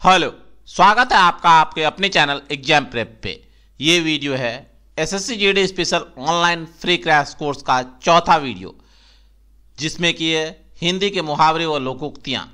Hello, स्वागत है आपका आपके अपने चैनल एग्जाम प्रेप पे। ये वीडियो है SSC GD special online free crash course का चौथा वीडियो, जिसमें कि है हिंदी के मुहावरे व लोकोक्तियाँ।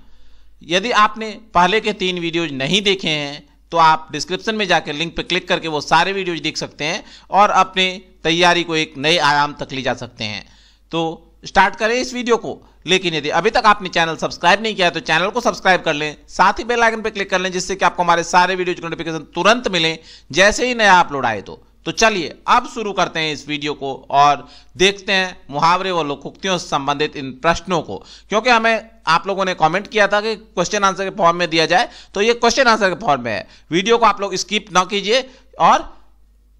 यदि आपने पहले के 3 वीडियोज नहीं देखे हैं तो आप डिस्क्रिप्शन में जाकर लिंक पर क्लिक करके वो सारे वीडियोज देख सकते हैं और अपने तैयारी को एक नए आयाम तक ले जा सकते हैं। तो स्टार्ट करें इस वीडियो को। लेकिन यदि अभी तक आपने चैनल सब्सक्राइब नहीं किया है तो चैनल को सब्सक्राइब कर लें, साथ ही बेल आइकन पर क्लिक कर लें, जिससे कि आपको हमारे सारे वीडियो की नोटिफिकेशन तुरंत मिले जैसे ही नया अपलोड आए। तो चलिए अब शुरू करते हैं इस वीडियो को और देखते हैं मुहावरे व लोकोक्तियों से संबंधित इन प्रश्नों को। क्योंकि हमें आप लोगों ने कमेंट किया था कि क्वेश्चन आंसर के फॉर्म में दिया जाए, तो ये क्वेश्चन आंसर के फॉर्म में है। वीडियो को आप लोग स्किप ना कीजिए और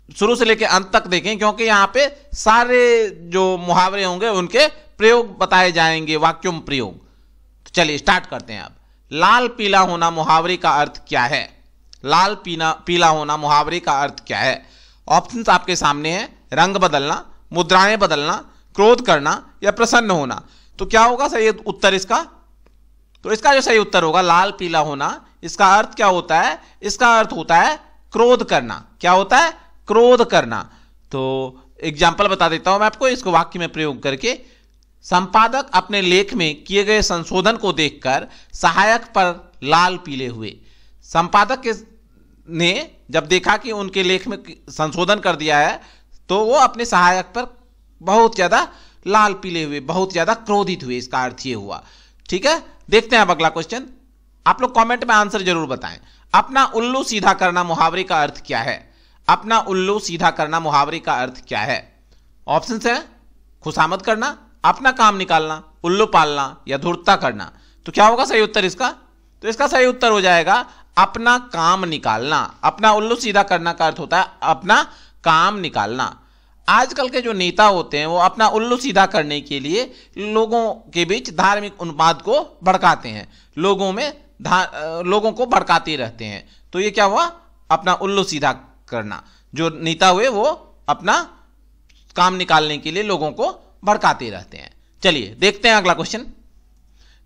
शुरू से लेकर अंत तक देखें, क्योंकि यहाँ पे सारे जो मुहावरे होंगे उनके प्रयोग बताए जाएंगे, वाक्यों प्रयोग। तो चलिए स्टार्ट करते हैं। अब लाल पीला होना मुहावरे का अर्थ क्या है? लाल पीला होना मुहावरे का अर्थ क्या है? ऑप्शंस आपके सामने हैं। रंग बदलना, मुद्राएं बदलना, क्रोध करना या प्रसन्न होना। तो क्या होगा सही उत्तर इसका? तो इसका जो सही उत्तर होगा लाल पीला होना, इसका अर्थ क्या होता है? इसका अर्थ होता है क्रोध करना। क्या होता है? क्रोध करना। तो एग्जाम्पल बता देता हूं मैं आपको इसको वाक्य में प्रयोग करके। संपादक अपने लेख में किए गए संशोधन को देखकर सहायक पर लाल पीले हुए। संपादक ने जब देखा कि उनके लेख में संशोधन कर दिया है तो वो अपने सहायक पर बहुत ज्यादा लाल पीले हुए, बहुत ज्यादा क्रोधित हुए। इसका अर्थ ये हुआ। ठीक है, देखते हैं अब अगला क्वेश्चन। आप लोग कमेंट में आंसर जरूर बताएं। अपना उल्लू सीधा करना मुहावरे का अर्थ क्या है? अपना उल्लू सीधा करना मुहावरे का अर्थ क्या है? ऑप्शन है खुशामद करना, अपना काम निकालना, उल्लू पालना या धूर्तता करना। तो क्या होगा सही उत्तर इसका? तो इसका सही उत्तर हो जाएगा अपना काम निकालना। अपना उल्लू सीधा करना का अर्थ होता है अपना काम निकालना। आजकल के जो नेता होते हैं वो अपना उल्लू सीधा करने के लिए लोगों के बीच धार्मिक उन्माद को भड़काते हैं, लोगों को भड़काते रहते हैं। तो ये क्या हुआ? अपना उल्लू सीधा करना। जो नेता हुए वो अपना काम निकालने के लिए लोगों को भड़काते रहते हैं। चलिए देखते हैं अगला क्वेश्चन।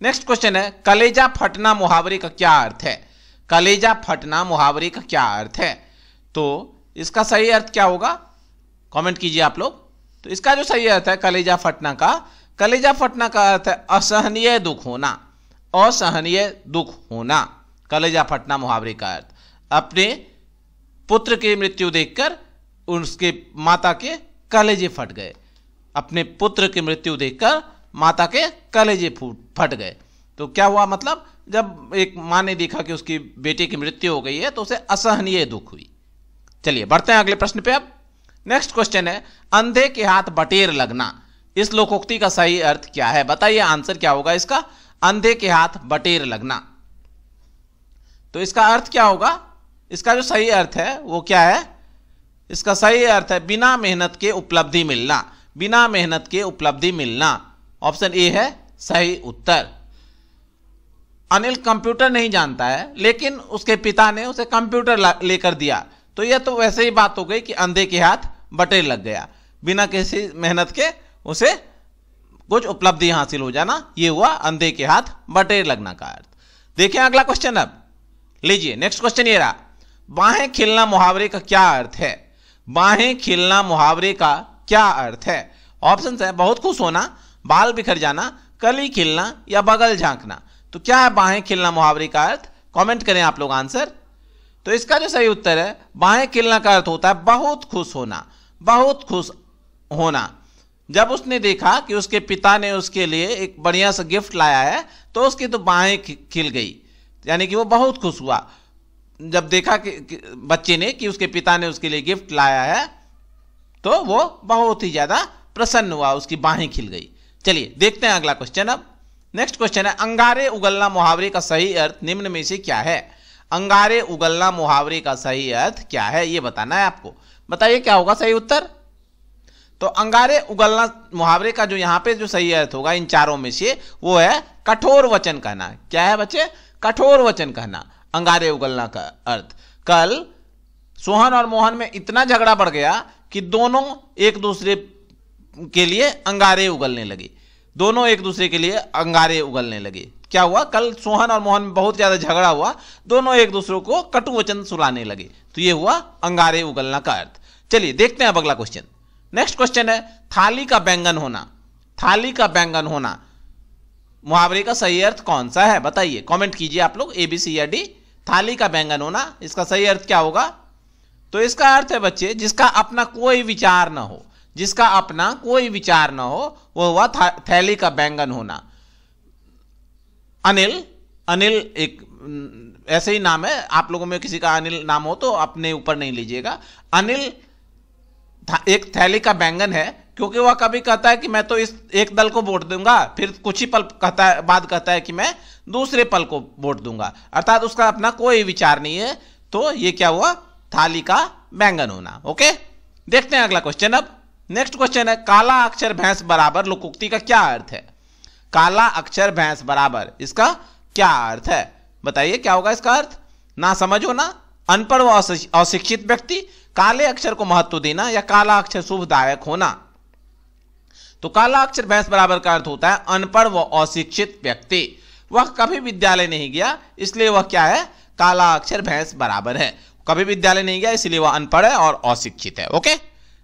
नेक्स्ट क्वेश्चन है कलेजा फटना मुहावरे का क्या अर्थ है? कलेजा फटना मुहावरे का क्या अर्थ है? तो इसका सही अर्थ क्या होगा? कमेंट कीजिए आप लोग। तो इसका जो सही अर्थ है कलेजा फटना का अर्थ है असहनीय दुख होना। असहनीय दुख होना कलेजा फटना मुहावरे का अर्थ। अपने पुत्र की मृत्यु देखकर उसके माता के कलेजे फट गए। अपने पुत्र की मृत्यु देखकर माता के कलेजे फट गए। तो क्या हुआ? मतलब जब एक मां ने देखा कि उसकी बेटे की मृत्यु हो गई है तो उसे असहनीय दुख हुई। चलिए बढ़ते हैं अगले प्रश्न पे। अब नेक्स्ट क्वेश्चन है अंधे के हाथ बटेर लगना। इस लोकोक्ति का सही अर्थ क्या है? बताइए आंसर क्या होगा इसका? अंधे के हाथ बटेर लगना। तो इसका अर्थ क्या होगा? इसका जो सही अर्थ है वो क्या है? इसका सही अर्थ है बिना मेहनत के उपलब्धि मिलना। बिना मेहनत के उपलब्धि मिलना। ऑप्शन ए है सही उत्तर। अनिल कंप्यूटर नहीं जानता है लेकिन उसके पिता ने उसे कंप्यूटर लेकर दिया। तो यह तो वैसे ही बात हो गई कि अंधे के हाथ बटेर लग गया। बिना किसी मेहनत के उसे कुछ उपलब्धि हासिल हो जाना, यह हुआ अंधे के हाथ बटेर लगना का अर्थ। देखें अगला क्वेश्चन। अब लीजिए नेक्स्ट क्वेश्चन ये रहा। बाहें खिलना मुहावरे का क्या अर्थ है? बाहें खिलना मुहावरे का क्या अर्थ है? ऑप्शन है बहुत खुश होना, बाल बिखर जाना, कली खिलना या बगल झांकना। तो क्या है बाहें खिलना मुहावरे का अर्थ? कमेंट करें आप लोग आंसर। तो इसका जो सही उत्तर है बाहें खिलना का अर्थ होता है बहुत खुश होना। बहुत खुश होना। जब उसने देखा कि उसके पिता ने उसके लिए एक बढ़िया सा गिफ्ट लाया है तो उसकी तो बाहें खिल गई, यानी कि वो बहुत खुश हुआ। जब देखा कि बच्चे ने कि उसके पिता ने उसके लिए गिफ्ट लाया है तो वो बहुत ही ज्यादा प्रसन्न हुआ, उसकी बाहें खिल गई। चलिए देखते हैं अगला क्वेश्चन। अब नेक्स्ट क्वेश्चन है अंगारे उगलना मुहावरे का सही अर्थ निम्न में से क्या है? अंगारे उगलना मुहावरे का सही अर्थ क्या है ये बताना है आपको। बताइए क्या होगा सही उत्तर? तो अंगारे उगलना मुहावरे का जो यहां पे जो सही अर्थ होगा इन चारों में से वो है कठोर वचन कहना। क्या है बच्चे? कठोर वचन कहना अंगारे उगलना का अर्थ। कल सोहन और मोहन में इतना झगड़ा बढ़ गया कि दोनों एक दूसरे के लिए अंगारे उगलने लगे। दोनों एक दूसरे के लिए अंगारे उगलने लगे। क्या हुआ, कल सोहन और मोहन में बहुत ज्यादा झगड़ा हुआ, दोनों एक दूसरे को कटु वचन सुनाने लगे, तो ये हुआ अंगारे उगलना का अर्थ। चलिए देखते हैं अब अगला क्वेश्चन। नेक्स्ट क्वेश्चन है थाली का बैंगन होना। थाली का बैंगन होना मुहावरे का सही अर्थ कौन सा है, बताइए, कमेंट कीजिए आप लोग, ए बी सी या डी। थाली का बैंगन होना, इसका सही अर्थ क्या होगा? तो इसका अर्थ है बच्चे, जिसका अपना कोई विचार ना हो, जिसका अपना कोई विचार ना हो, वो हुआ थैली का बैंगन होना। अनिल, अनिल एक ऐसे ही नाम है, आप लोगों में किसी का अनिल नाम हो तो अपने ऊपर नहीं लीजिएगा। अनिल एक थैली का बैंगन है, क्योंकि वह कभी कहता है कि मैं तो इस एक दल को वोट दूंगा, फिर कुछ ही पल कहता है बाद कहता है कि मैं दूसरे पल को वोट दूंगा, अर्थात उसका अपना कोई विचार नहीं है। तो ये क्या हुआ, थाली का बैंगन होना। ओके, देखते हैं अगला क्वेश्चन। अब नेक्स्ट क्वेश्चन है काला अक्षर भैंस बराबर लोकोक्ति का क्या अर्थ है? काला अक्षर भैंस बराबर, इसका क्या अर्थ है, बताइए क्या होगा इसका अर्थ? ना समझ होना, अनपढ़ व अशिक्षित व्यक्ति, काले अक्षर को महत्व देना, या काला अक्षर शुभदायक होना। तो काला अक्षर भैंस बराबर का अर्थ होता है अनपढ़ व अशिक्षित व्यक्ति, वह कभी विद्यालय नहीं गया, इसलिए वह क्या है, काला अक्षर भैंस बराबर है। कभी विद्यालय नहीं गया इसलिए वह अनपढ़ है और अशिक्षित है। ओके,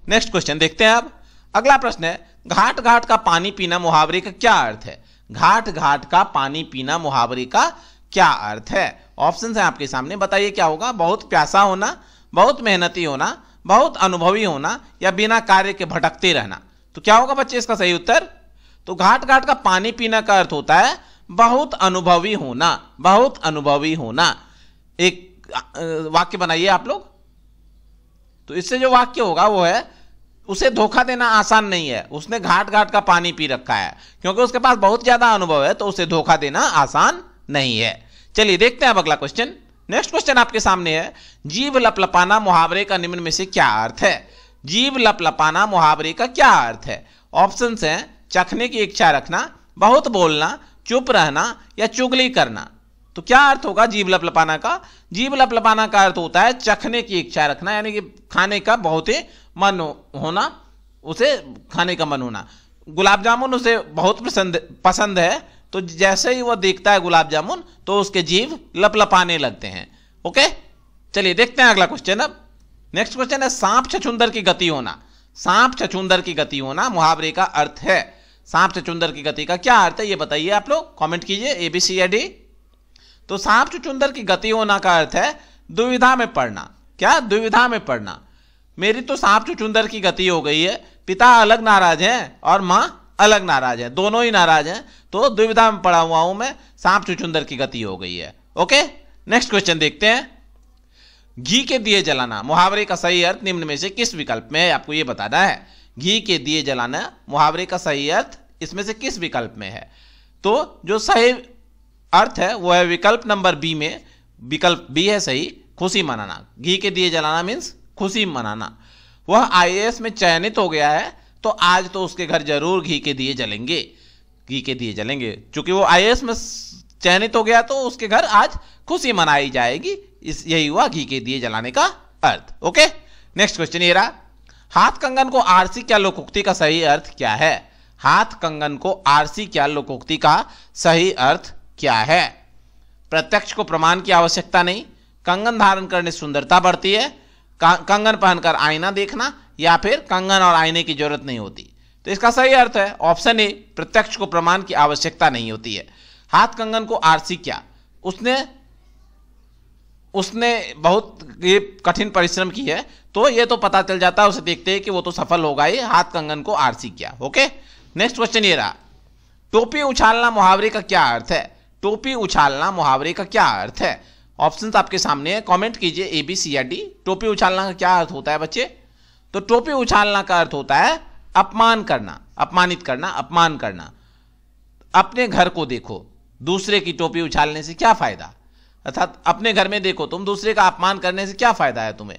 नेक्स्ट क्वेश्चन देखते हैं। अब अगला प्रश्न है घाट घाट का पानी पीना मुहावरे का क्या अर्थ है? घाट घाट का पानी पीना मुहावरे का क्या अर्थ है? ऑप्शन है आपके सामने, बताइए क्या होगा? बहुत प्यासा होना, बहुत मेहनती होना, बहुत अनुभवी होना, या बिना कार्य के भटकते रहना। तो क्या होगा बच्चे इसका सही उत्तर? तो घाट घाट का पानी पीना का अर्थ होता है बहुत अनुभवी होना, बहुत अनुभवी होना। एक वाक्य बनाइए आप लोग। तो इससे जो वाक्य होगा वो है उसे धोखा देना आसान नहीं है, उसने घाट घाट का पानी पी रखा है, क्योंकि उसके पास बहुत ज्यादा अनुभव है, तो उसे धोखा देना आसान नहीं है। चलिए देखते हैं अब अगला क्वेश्चन। नेक्स्ट क्वेश्चन आपके सामने है जीभ लपलपाना मुहावरे का निम्न में से क्या अर्थ है? जीभ लपलपाना मुहावरे का क्या अर्थ है? ऑप्शन हैं चखने की इच्छा रखना, बहुत बोलना, चुप रहना, या चुगली करना। तो क्या अर्थ होगा जीभ लपलपाना का? जीभ लपलपाना का अर्थ होता है चखने की इच्छा रखना, यानी कि खाने का बहुत ही मन होना, उसे खाने का मन होना। गुलाब जामुन उसे बहुत पसंद है, तो जैसे ही वह देखता है गुलाब जामुन तो उसके जीभ लपलपाने लगते हैं। ओके, चलिए देखते हैं अगला क्वेश्चन। अब नेक्स्ट क्वेश्चन है सांप छछूंदर की गति होना। सांप छछूंदर की गति होना मुहावरे का अर्थ है। सांप छछूंदर की गति का क्या अर्थ है ये बताइए आप लोग, कमेंट कीजिए, ए बी सी या डी। तो सांप छछूंदर की गति होना का अर्थ है दुविधा में पड़ना। क्या? दुविधा में पड़ना। मेरी तो सांप छछूंदर की गति हो गई है, पिता अलग नाराज हैं और मां अलग नाराज है, दोनों ही नाराज हैं, तो दुविधा में पड़ा हुआ हूं मैं, सांप छछूंदर की गति हो गई है। ओके, नेक्स्ट क्वेश्चन देखते हैं। घी के दिए जलाना मुहावरे का सही अर्थ निम्न में से किस विकल्प में है? आपको यह बताना है। घी के दिए जलाना मुहावरे का सही अर्थ इसमें से किस विकल्प में है? तो जो सही अर्थ है वो है विकल्प नंबर बी में, विकल्प बी है सही, खुशी मनाना। घी के दिए जलाना मीन्स खुशी मनाना। वह आईएएस में चयनित हो गया है, तो आज तो उसके घर जरूर घी के दिए जलेंगे, घी के दिए जलेंगे। चूंकि वो आईएएस में चयनित हो गया तो उसके घर आज खुशी मनाई जाएगी। यही हुआ घी के दिए जलाने का अर्थ। ओके, नेक्स्ट क्वेश्चन ये रहा, हाथ कंगन को आरसी क्या लोकोक्ति का सही अर्थ क्या है? हाथ कंगन को आरसी क्या लोकोक्ति का सही अर्थ क्या है? प्रत्यक्ष को प्रमाण की आवश्यकता नहीं, कंगन धारण करने सुंदरता बढ़ती है, कंगन पहनकर आईना देखना, या फिर कंगन और आईने की जरूरत नहीं होती। तो इसका सही अर्थ है ऑप्शन ए, प्रत्यक्ष को प्रमाण की आवश्यकता नहीं होती है। हाथ कंगन को आरसी क्या, उसने बहुत ये कठिन परिश्रम की है, तो ये तो पता चल जाता है, उसे देखते हैं कि वो तो सफल होगा ही, हाथ कंगन को आरसी क्या। ओके, नेक्स्ट क्वेश्चन ये रहा, टोपी उछालना मुहावरे का क्या अर्थ है? टोपी उछालना मुहावरे का क्या अर्थ है? ऑप्शंस आपके सामने है, कमेंट कीजिए, ए बी सी या डी। टोपी उछालना का क्या अर्थ होता है बच्चे? तो टोपी उछालना का अर्थ होता है अपमान करना, अपमानित करना, अपमान करना। अपने घर को देखो, दूसरे की टोपी उछालने से क्या फायदा, अर्थात अपने घर में देखो तुम, दूसरे का अपमान करने से क्या फायदा है तुम्हें।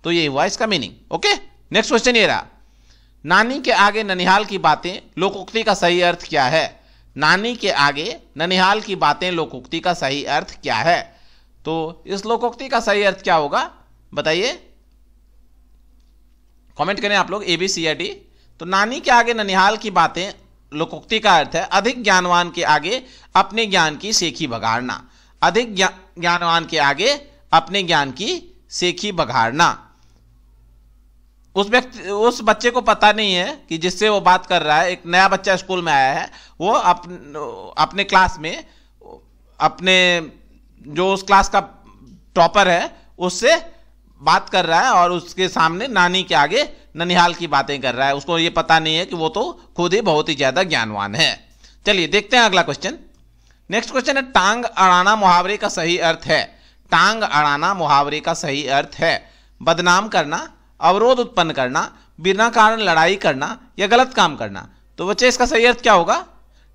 तो ये हुआ इसका मीनिंग। ओके, नेक्स्ट क्वेश्चन ये रहा, नानी के आगे ननिहाल की बातें लोकोक्ति का सही अर्थ क्या है? नानी के आगे ननिहाल की बातें लोकोक्ति का सही अर्थ क्या है? तो इस लोकोक्ति का सही अर्थ क्या होगा बताइए, कमेंट करें आप लोग, ए बी सी या डी। तो नानी के आगे ननिहाल की बातें लोकोक्ति का अर्थ है अधिक ज्ञानवान के आगे अपने ज्ञान की सेखी बघाड़ना। अधिक ज्ञानवान के आगे अपने ज्ञान की सेखी बघाड़ना। उस बच्चे को पता नहीं है कि जिससे वो बात कर रहा है, एक नया बच्चा स्कूल में आया है, वो अपने क्लास में अपने जो उस क्लास का टॉपर है उससे बात कर रहा है और उसके सामने नानी के आगे ननिहाल की बातें कर रहा है। उसको ये पता नहीं है कि वो तो खुद ही बहुत ही ज्यादा ज्ञानवान है। चलिए देखते हैं अगला क्वेश्चन। नेक्स्ट क्वेश्चन है टांग अड़ाना मुहावरे का सही अर्थ है। टांग अड़ाना मुहावरे का सही अर्थ है बदनाम करना, अवरोध उत्पन्न करना, बिना कारण लड़ाई करना या गलत काम करना। तो बच्चे इसका सही अर्थ क्या होगा?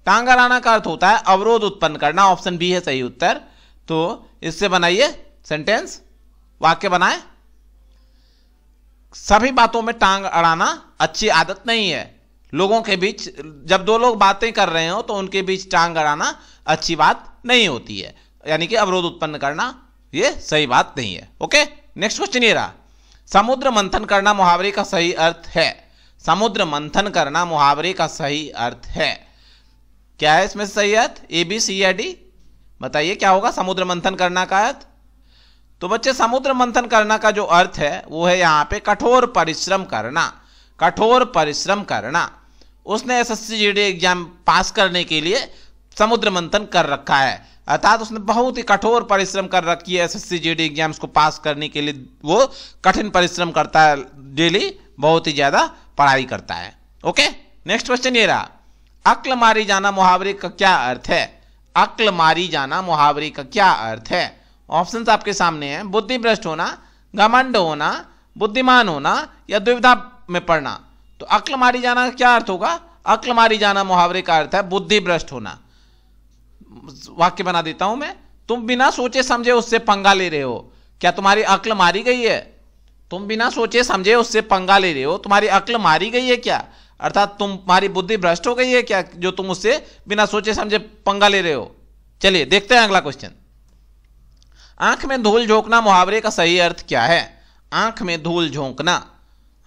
टांग अड़ाना का अर्थ होता है अवरोध उत्पन्न करना। ऑप्शन बी है सही उत्तर। तो इससे बनाइए सेंटेंस, वाक्य बनाए। सभी बातों में टांग अड़ाना अच्छी आदत नहीं है। लोगों के बीच जब दो लोग बातें कर रहे हो तो उनके बीच टांग अड़ाना अच्छी बात नहीं होती है, यानी कि अवरोध उत्पन्न करना ये सही बात नहीं है। ओके, नेक्स्ट क्वेश्चन ये रहा, समुद्र मंथन करना मुहावरे का सही अर्थ है। समुद्र मंथन करना मुहावरे का सही अर्थ है। क्या है इसमें सही अर्थ? ए, बी, सी या डी? बताइए क्या होगा समुद्र मंथन करना का अर्थ? तो बच्चे समुद्र मंथन करना का जो अर्थ है वो है यहाँ पे कठोर परिश्रम करना। कठोर परिश्रम करना। उसने एसएससी जीडी एग्जाम पास करने के लिए समुद्र मंथन कर रखा है, अर्थात उसने बहुत ही कठोर परिश्रम कर रखी है एसएससी जीडी एग्जाम्स को पास करने के लिए। वो कठिन परिश्रम करता है, डेली बहुत ही ज्यादा पढ़ाई करता है। ओके, नेक्स्ट क्वेश्चन ये रहा, अक्ल मारी जाना मुहावरे का क्या अर्थ है? अक्ल मारी जाना मुहावरे का क्या अर्थ है? ऑप्शंस आपके सामने हैं, बुद्धि भ्रष्ट होना, घमंड होना, बुद्धिमान होना या दुविधा में पड़ना। तो अक्ल मारी जाना का क्या अर्थ होगा? अक्ल मारी जाना मुहावरे का अर्थ है बुद्धि भ्रष्ट होना। वाक्य बना देता हूं मैं, तुम बिना सोचे समझे उससे पंगा ले रहे हो, क्या तुम्हारी अक्ल मारी गई है? तुम बिना सोचे समझे उससे पंगा ले रहे हो, तुम्हारी अक्ल मारी गई है क्या? अर्थात तुम्हारी बुद्धि भ्रष्ट हो गई है क्या जो तुम उससे बिना सोचे समझे पंगा ले रहे हो? चलिए देखते हैं अगला क्वेश्चन। आंख में धूल झोंकना मुहावरे का सही अर्थ क्या है? आंख में धूल झोंकना,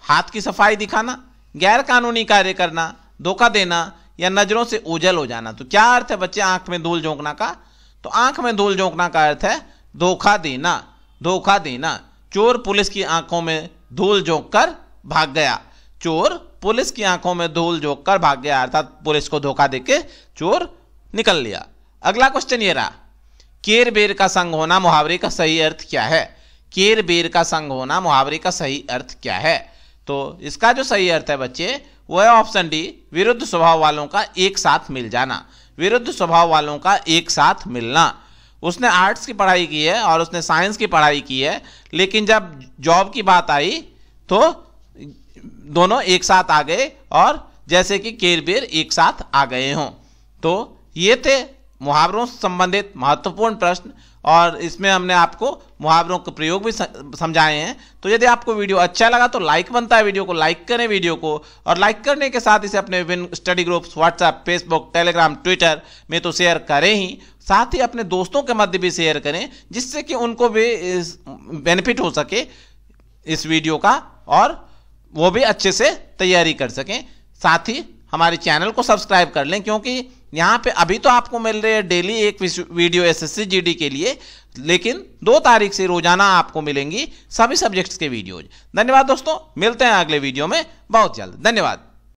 हाथ की सफाई दिखाना, गैर कानूनी कार्य करना, धोखा देना या नजरों से ओझल हो जाना। तो क्या अर्थ है बच्चे आंख में धूल झोंकना का? तो आंख में धूल झोंकना का अर्थ है धोखा देना। धोखा देना। चोर पुलिस की आंखों में धूल झोंककर भाग गया। चोर पुलिस की आंखों में धूल झोंककर भाग गया, अर्थात पुलिस को धोखा देके चोर निकल लिया। अगला क्वेश्चन ये रहा, केर बेर का संग होना मुहावरे का सही अर्थ क्या है? केर बेर का संग होना मुहावरे का सही अर्थ क्या है? तो इसका जो सही अर्थ है बच्चे वो है ऑप्शन डी, विरुद्ध स्वभाव वालों का एक साथ मिल जाना। विरुद्ध स्वभाव वालों का एक साथ मिलना। उसने आर्ट्स की पढ़ाई की है और उसने साइंस की पढ़ाई की है, लेकिन जब जॉब की बात आई तो दोनों एक साथ आ गए और जैसे कि केर बेर एक साथ आ गए हों। तो ये थे मुहावरों से संबंधित महत्वपूर्ण प्रश्न और इसमें हमने आपको मुहावरों के प्रयोग भी समझाए हैं। तो यदि आपको वीडियो अच्छा लगा तो लाइक बनता है, वीडियो को लाइक करें वीडियो को, और लाइक करने के साथ इसे अपने विभिन्न study groups WhatsApp, Facebook, Telegram, Twitter में तो शेयर करें ही, साथ ही अपने दोस्तों के मध्य भी शेयर करें जिससे कि उनको भी बेनिफिट हो सके इस वीडियो का और वो भी अच्छे से तैयारी कर सकें। साथ ही हमारे चैनल को सब्सक्राइब कर लें क्योंकि यहाँ पे अभी तो आपको मिल रही है डेली एक वीडियो एसएससी जीडी के लिए, लेकिन 2 तारीख से रोजाना आपको मिलेंगी सभी सब्जेक्ट्स के वीडियोज। धन्यवाद दोस्तों, मिलते हैं अगले वीडियो में बहुत जल्द। धन्यवाद।